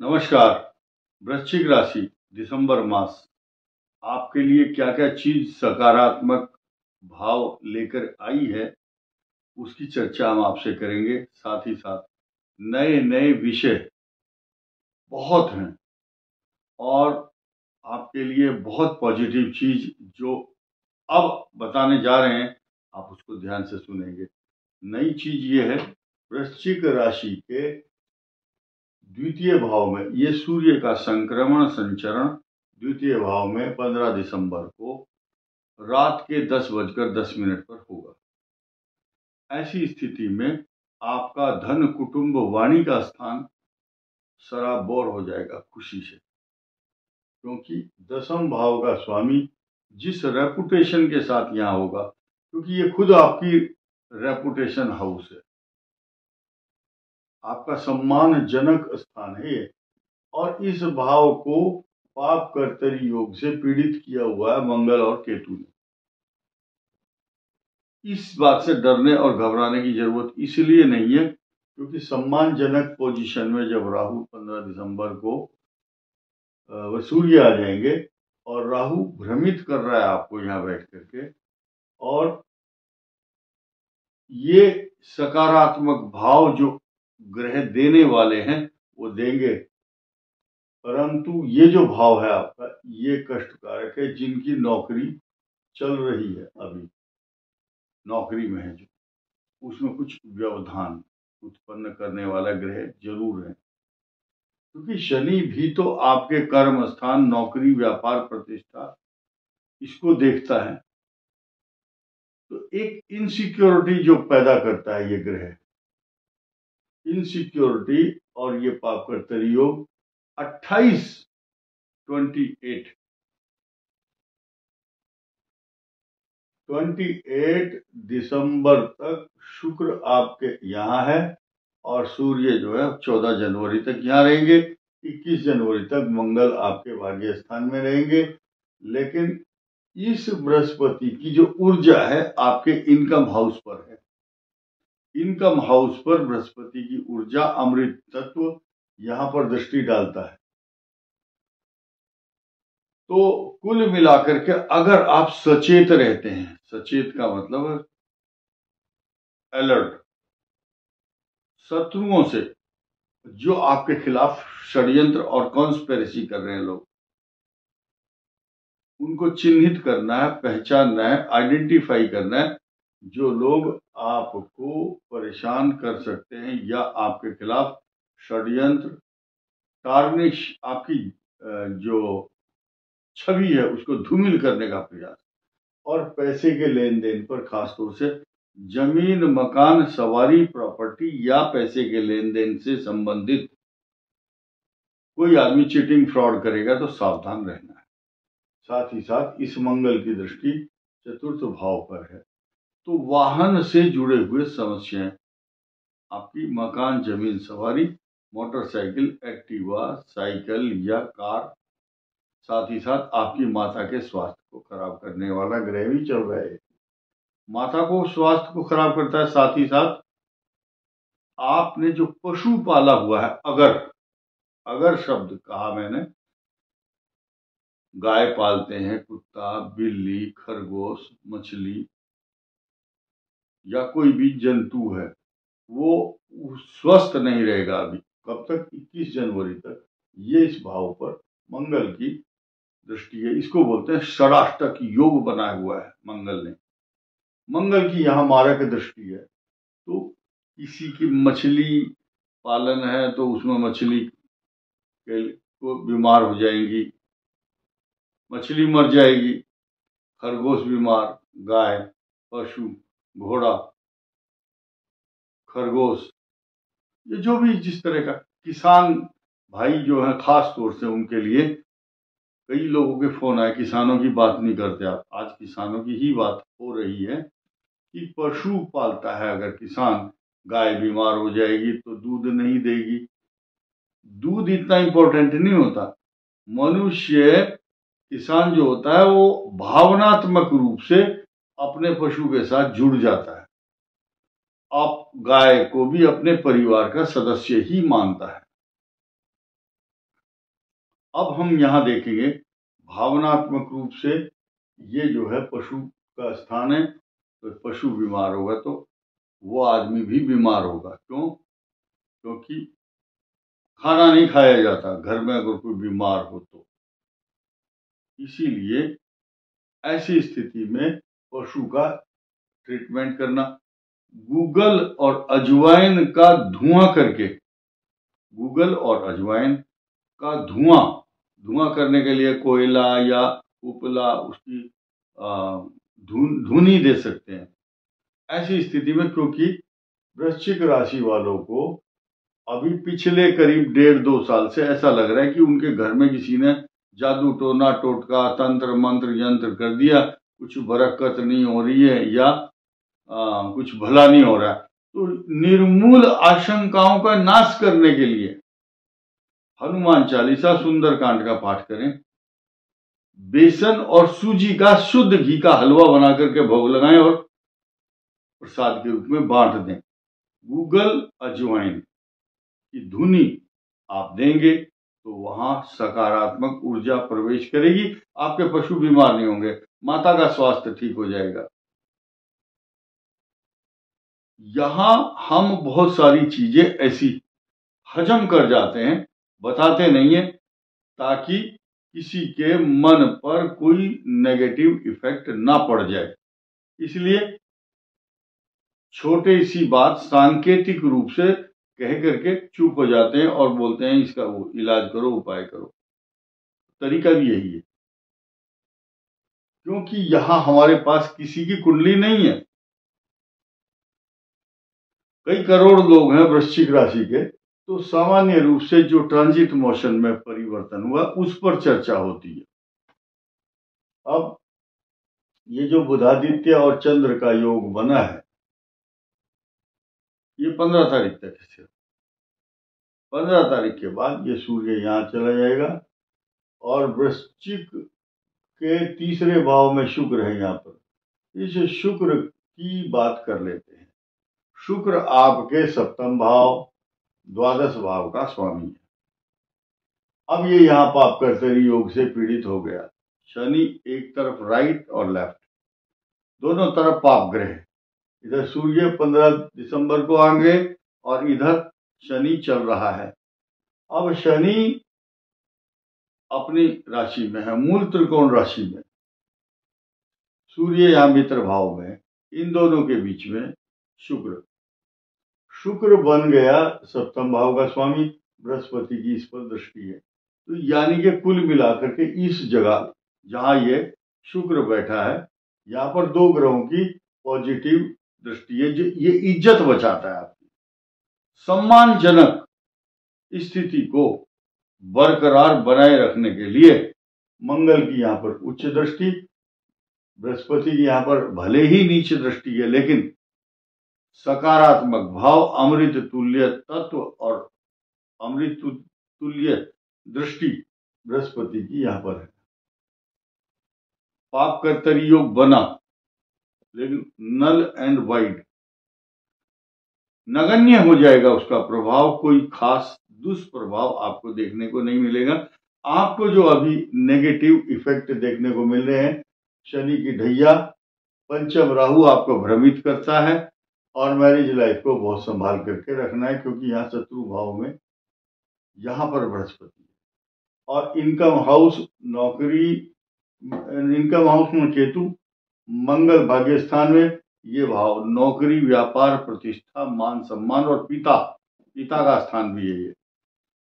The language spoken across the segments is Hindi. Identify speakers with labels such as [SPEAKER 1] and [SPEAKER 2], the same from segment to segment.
[SPEAKER 1] नमस्कार। वृश्चिक राशि दिसंबर मास आपके लिए क्या क्या चीज सकारात्मक भाव लेकर आई है, उसकी चर्चा हम आपसे करेंगे। साथ ही साथ नए नए विषय बहुत हैं और आपके लिए बहुत पॉजिटिव चीज जो अब बताने जा रहे हैं, आप उसको ध्यान से सुनेंगे। नई चीज ये है, वृश्चिक राशि के द्वितीय भाव में ये सूर्य का संक्रमण संचरण द्वितीय भाव में 15 दिसंबर को रात के 10:10 पर होगा। ऐसी स्थिति में आपका धन कुटुंब वाणी का स्थान सराबोर हो जाएगा खुशी से, क्योंकि दसम भाव का स्वामी जिस रेपुटेशन के साथ यहाँ होगा, क्योंकि ये खुद आपकी रेपुटेशन हाउस है, आपका सम्मानजनक स्थान है ये। और इस भाव को पाप कर्तरी योग से पीड़ित किया हुआ है मंगल और केतु ने। इस बात से डरने और घबराने की जरूरत इसलिए नहीं है क्योंकि सम्मानजनक पोजीशन में जब राहु 15 दिसंबर को सूर्य आ जाएंगे और राहु भ्रमित कर रहा है आपको यहाँ बैठ करके, और ये सकारात्मक भाव जो ग्रह देने वाले हैं वो देंगे, परंतु ये जो भाव है आपका ये कष्टकारक है। जिनकी नौकरी चल रही है, अभी नौकरी में है जो, उसमें कुछ व्यवधान उत्पन्न करने वाला ग्रह जरूर है, क्योंकि शनि भी तो आपके कर्म स्थान, नौकरी, व्यापार, प्रतिष्ठा इसको देखता है। तो एक इनसिक्योरिटी जो पैदा करता है ये ग्रह, इनसिक्योरिटी, और ये पाप कर्तरी योग 28 दिसंबर तक शुक्र आपके यहाँ है और सूर्य जो है 14 जनवरी तक यहाँ रहेंगे। 21 जनवरी तक मंगल आपके भाग्य स्थान में रहेंगे। लेकिन इस बृहस्पति की जो ऊर्जा है आपके इनकम हाउस पर है। इनकम हाउस पर बृहस्पति की ऊर्जा, अमृत तत्व यहाँ पर दृष्टि डालता है। तो कुल मिलाकर के अगर आप सचेत रहते हैं, सचेत का मतलब अलर्ट, शत्रुओं से जो आपके खिलाफ षड्यंत्र और कॉन्स्पिरेसी कर रहे हैं लोग, उनको चिन्हित करना है, पहचानना है, आइडेंटिफाई करना है। जो लोग आपको परेशान कर सकते हैं या आपके खिलाफ षड्यंत्र, टार्निश, आपकी जो छवि है उसको धूमिल करने का प्रयास, और पैसे के लेन देन पर खासतौर से जमीन, मकान, सवारी, प्रॉपर्टी या पैसे के लेन देन से संबंधित कोई आदमी चीटिंग, फ्रॉड करेगा तो सावधान रहना है। साथ ही साथ इस मंगल की दृष्टि चतुर्थ भाव पर है, तो वाहन से जुड़े हुए समस्याएं, आपकी मकान, जमीन, सवारी, मोटरसाइकिल, एक्टिवा, साइकिल या कार, साथ ही साथ आपकी माता के स्वास्थ्य को खराब करने वाला ग्रह भी चल रहा है। माता को, स्वास्थ्य को खराब करता है। साथ ही साथ आपने जो पशु पाला हुआ है, अगर शब्द कहा मैंने, गाय पालते हैं, कुत्ता, बिल्ली, खरगोश, मछली या कोई भी जंतु है, वो स्वस्थ नहीं रहेगा अभी। कब तक? 21 जनवरी तक। ये इस भाव पर मंगल की दृष्टि है। इसको बोलते हैं षडाष्टक योग बना हुआ है मंगल ने। मंगल की यहाँ मारक दृष्टि है, तो किसी की मछली पालन है तो उसमें मछली को बीमार हो जाएंगी, मछली मर जाएगी, खरगोश बीमार, गाय, पशु, घोड़ा, खरगोश, ये जो भी जिस तरह का, किसान भाई जो है खास तौर से उनके लिए कई लोगों के फोन आए। किसानों की बात नहीं करते आप, आज किसानों की ही बात हो रही है कि पशु पालता है अगर किसान, गाय बीमार हो जाएगी तो दूध नहीं देगी। दूध इतना इंपॉर्टेंट नहीं होता। मनुष्य, किसान जो होता है वो भावनात्मक रूप से अपने पशु के साथ जुड़ जाता है। आप गाय को भी अपने परिवार का सदस्य ही मानता है। अब हम यहां देखेंगे भावनात्मक रूप से ये जो है पशु का स्थान है। तो पशु बीमार होगा तो वो आदमी भी बीमार होगा। क्यों? क्योंकि खाना नहीं खाया जाता घर में अगर कोई बीमार हो तो। इसीलिए ऐसी स्थिति में पशु का ट्रीटमेंट करना, गूगल और अजवाइन का धुआं करके, गूगल और अजवाइन का धुआं करने के लिए कोयला या उपला उसकी धुनी दे सकते हैं ऐसी स्थिति में। क्योंकि वृश्चिक राशि वालों को अभी पिछले करीब 1.5-2 साल से ऐसा लग रहा है कि उनके घर में किसी ने जादू टोना टोटका तंत्र मंत्र यंत्र कर दिया, कुछ बरकत नहीं हो रही है या कुछ भला नहीं हो रहा है। तो निर्मूल आशंकाओं का नाश करने के लिए हनुमान चालीसा सुंदरकांड का पाठ करें, बेसन और सूजी का शुद्ध घी का हलवा बना करके भोग लगाएं और प्रसाद के रूप में बांट दें। गूगल अजवाइन की धुनी आप देंगे तो वहां सकारात्मक ऊर्जा प्रवेश करेगी, आपके पशु बीमार नहीं होंगे, माता का स्वास्थ्य ठीक हो जाएगा। यहां हम बहुत सारी चीजें ऐसी हजम कर जाते हैं, बताते नहीं है, ताकि किसी के मन पर कोई नेगेटिव इफेक्ट ना पड़ जाए। इसलिए छोटी सी बात सांकेतिक रूप से कह करके चुप हो जाते हैं और बोलते हैं इसका वो इलाज करो, उपाय करो। तरीका भी यही है, क्योंकि यहां हमारे पास किसी की कुंडली नहीं है। कई करोड़ लोग हैं वृश्चिक राशि के, तो सामान्य रूप से जो ट्रांजिट मोशन में परिवर्तन हुआ उस पर चर्चा होती है। अब ये जो बुधादित्य और चंद्र का योग बना है ये 15 तारीख तक है। 15 तारीख के बाद ये सूर्य यहाँ चला जाएगा और वृश्चिक के तीसरे भाव में शुक्र है। यहाँ पर इस शुक्र की बात कर लेते हैं। शुक्र आपके सप्तम भाव द्वादश भाव का स्वामी है। अब ये यहाँ पाप कर्तरी योग से पीड़ित हो गया। शनि एक तरफ राइट और लेफ्ट दोनों तरफ पाप ग्रह, इधर सूर्य 15 दिसंबर को आएंगे और इधर शनि चल रहा है। अब शनि अपनी राशि में है, मूल त्रिकोण राशि में, सूर्य यहाँ मित्र भाव में, इन दोनों के बीच में शुक्र बन गया सप्तम भाव का स्वामी। बृहस्पति की इस पर दृष्टि है, तो यानी कि कुल मिलाकर के इस जगह जहां ये शुक्र बैठा है यहाँ पर दो ग्रहों की पॉजिटिव दृष्टि है, जो ये इज्जत बचाता है। आपकी सम्मानजनक स्थिति को बरकरार बनाए रखने के लिए मंगल की यहाँ पर उच्च दृष्टि, बृहस्पति की यहाँ पर भले ही नीच दृष्टि है, लेकिन सकारात्मक भाव अमृत तुल्य तत्व और अमृत तुल्य दृष्टि बृहस्पति की यहाँ पर है। पाप कर्तरी योग बना, लेकिन नल एंड वाइड नगण्य हो जाएगा उसका प्रभाव, कोई खास दुष्प्रभाव आपको देखने को नहीं मिलेगा। आपको जो अभी नेगेटिव इफेक्ट देखने को मिल रहे हैं, शनि की ढैया, पंचम राहु आपको भ्रमित करता है और मैरिज लाइफ को बहुत संभाल करके रखना है, क्योंकि यहाँ शत्रु भाव में यहाँ पर बृहस्पति है और इनकम हाउस नौकरी, इनकम हाउस में केतु, मंगल भाग्य स्थान में, ये भाव नौकरी व्यापार प्रतिष्ठा मान सम्मान और पिता का स्थान भी है।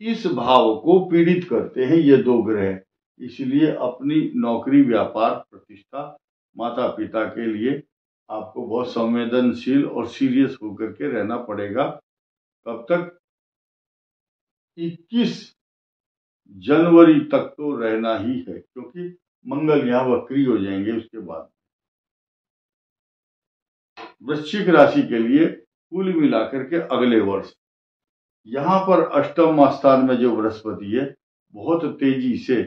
[SPEAKER 1] इस भाव को पीड़ित करते हैं ये दो ग्रह, इसलिए अपनी नौकरी व्यापार प्रतिष्ठा माता पिता के लिए आपको बहुत संवेदनशील और सीरियस होकर के रहना पड़ेगा। कब तक? 21 जनवरी तक तो रहना ही है, क्योंकि मंगल यहाँ वक्री हो जाएंगे उसके बाद। वृश्चिक राशि के लिए कुल मिलाकर के अगले वर्ष यहाँ पर अष्टम स्थान में जो बृहस्पति है, बहुत तेजी से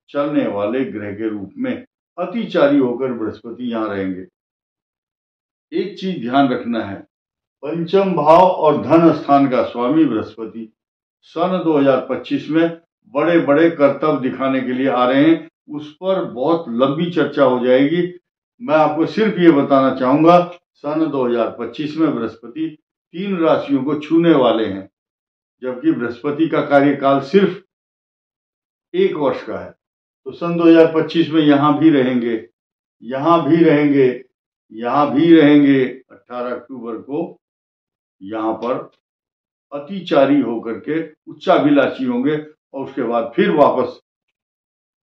[SPEAKER 1] चलने वाले ग्रह के रूप में अतिचारी होकर बृहस्पति यहाँ रहेंगे। एक चीज ध्यान रखना है, पंचम भाव और धन स्थान का स्वामी बृहस्पति सन 2025 में बड़े बड़े कर्तव्य दिखाने के लिए आ रहे हैं। उस पर बहुत लंबी चर्चा हो जाएगी। मैं आपको सिर्फ ये बताना चाहूंगा, सन 2025 में बृहस्पति 3 राशियों को छूने वाले हैं, जबकि बृहस्पति का कार्यकाल सिर्फ 1 वर्ष का है। तो सन 2025 में यहां भी रहेंगे, यहां भी रहेंगे, यहां भी रहेंगे। 18 अक्टूबर को यहां पर अतिचारी होकर के उच्चाभिलाषी होंगे और उसके बाद फिर वापस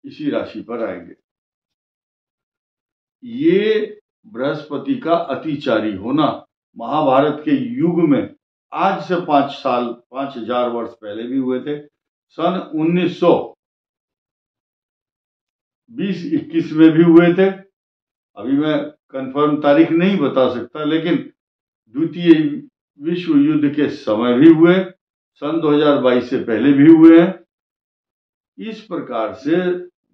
[SPEAKER 1] इसी राशि पर आएंगे। ये बृहस्पति का अतिचारी होना महाभारत के युग में आज से 5,000 वर्ष पहले भी हुए थे। सन 1920-21 में भी हुए थे। अभी मैं कंफर्म तारीख नहीं बता सकता, लेकिन द्वितीय विश्व युद्ध के समय भी हुए, सन 2022 से पहले भी हुए हैं। इस प्रकार से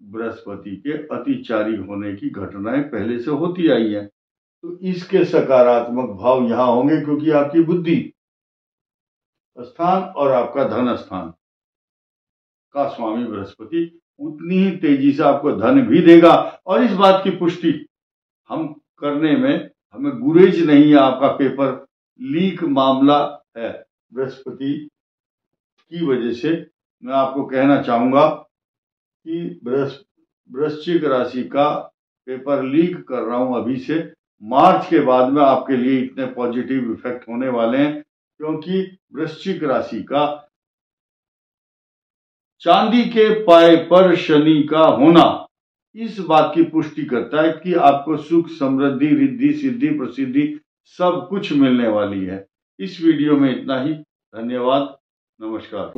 [SPEAKER 1] बृहस्पति के अतिचारी होने की घटनाएं पहले से होती आई हैं। तो इसके सकारात्मक भाव यहां होंगे, क्योंकि आपकी बुद्धि स्थान और आपका धन स्थान का स्वामी बृहस्पति उतनी ही तेजी से आपको धन भी देगा। और इस बात की पुष्टि हम करने में हमें गुरेज नहीं है। आपका पेपर लीक मामला है, बृहस्पति की वजह से मैं आपको कहना चाहूंगा कि वृश्चिक राशि का पेपर लीक कर रहा हूं अभी से। मार्च के बाद में आपके लिए इतने पॉजिटिव इफेक्ट होने वाले हैं, क्योंकि वृश्चिक राशि का चांदी के पाए पर शनि का होना इस बात की पुष्टि करता है कि आपको सुख, समृद्धि, रिद्धि, सिद्धि, प्रसिद्धि सब कुछ मिलने वाली है। इस वीडियो में इतना ही। धन्यवाद। नमस्कार।